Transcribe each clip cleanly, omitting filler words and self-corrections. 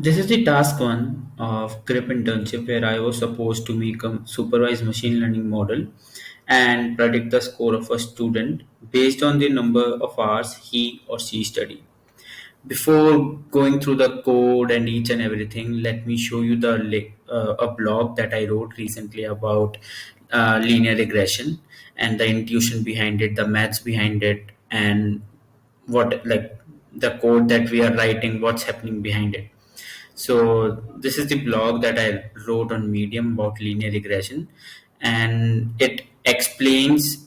This is the task one of GRIP internship where I was supposed to make a supervised machine learning model and predict the score of a student based on the number of hours he or she studied. Before going through the code and each and everything, let me show you a blog that I wrote recently about linear regression and the intuition behind it, the maths behind it, and what like the code that we are writing, what's happening behind it. So this is the blog that I wrote on Medium about linear regression, and it explains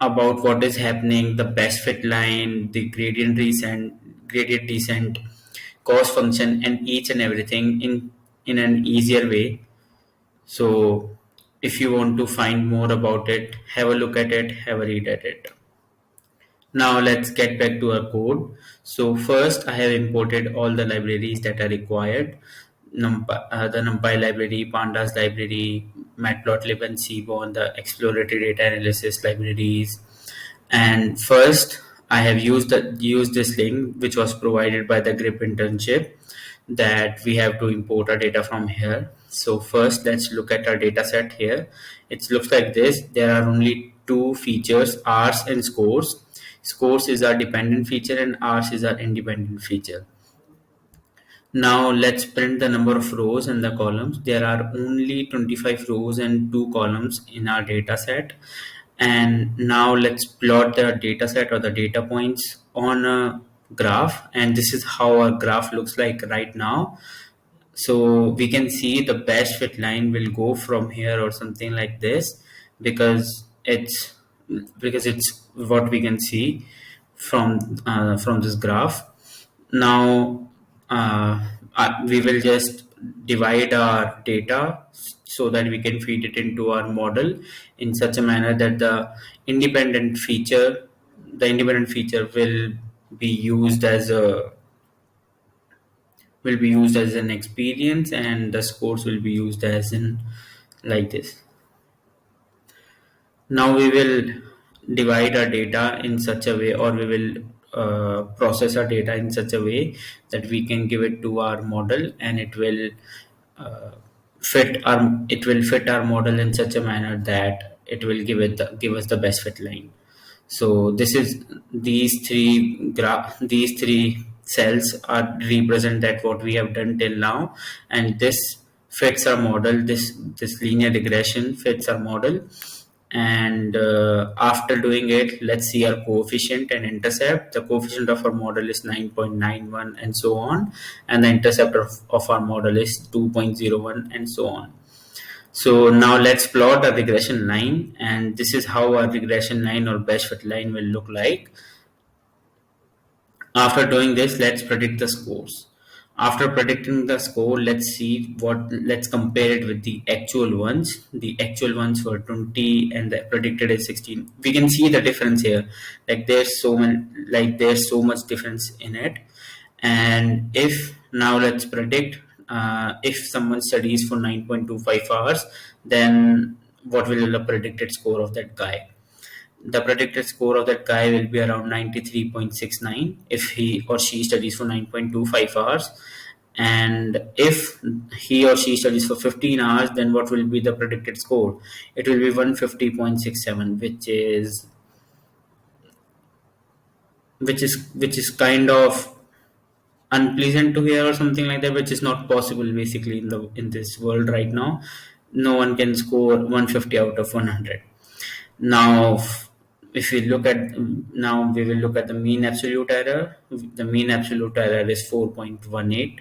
about what is happening, the best fit line, the gradient descent, cost function, and each and everything in an easier way. So if you want to find more about it, have a look at it, have a read at it. Now let's get back to our code. So first I have imported all the libraries that are required. The NumPy library, Pandas library, Matplotlib and Seaborn, the exploratory data analysis libraries. And first I have used this link which was provided by the GRIP internship that we have to import our data from here. So first let's look at our data set here. It looks like this. There are only two features, hours and scores. Scores is our dependent feature and hours is our independent feature. Now let's print the number of rows and the columns. There are only 25 rows and 2 columns in our data set. And now let's plot the data set or the data points on a graph. And this is how our graph looks like right now. So we can see the best fit line will go from here or something like this because it's what we can see from this graph. Now we will just divide our data so that we can feed it into our model in such a manner that the independent feature be used as a will be used as an experience and the scores will be used as in like this. Now we will divide our data in such a way, or we will process our data in such a way that we can give it to our model, and uh, it will fit our model in such a manner that it will give us the best fit line. So this is these three cells are represent that what we have done till now, and this fits our model. This linear regression fits our model, and after doing it, let's see our coefficient and intercept. The coefficient of our model is 9.91 and so on, and the intercept of our model is 2.01 and so on. So now let's plot a regression line, and this is how our regression line or best fit line will look like. After doing this, let's predict the scores. After predicting the score, let's compare it with the actual ones. The actual ones were 20 and the predicted is 16. We can see the difference here. There's so much difference in it. And if now let's predict if someone studies for 9.25 hours, then what will be the predicted score of that guy? The predicted score of that guy will be around 93.69 if he or she studies for 9.25 hours. And if he or she studies for 15 hours, then what will be the predicted score? It will be 150.67, which is kind of unpleasant to hear or something like that, which is not possible basically in this world right now. No one can score 150 out of 100. Now if we look at now we will look at the mean absolute error. The mean absolute error is 4.18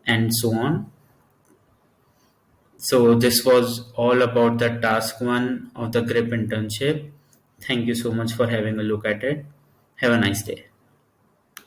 and so on. So this was all about the task one of the GRIP internship. Thank you so much for having a look at it. Have a nice day.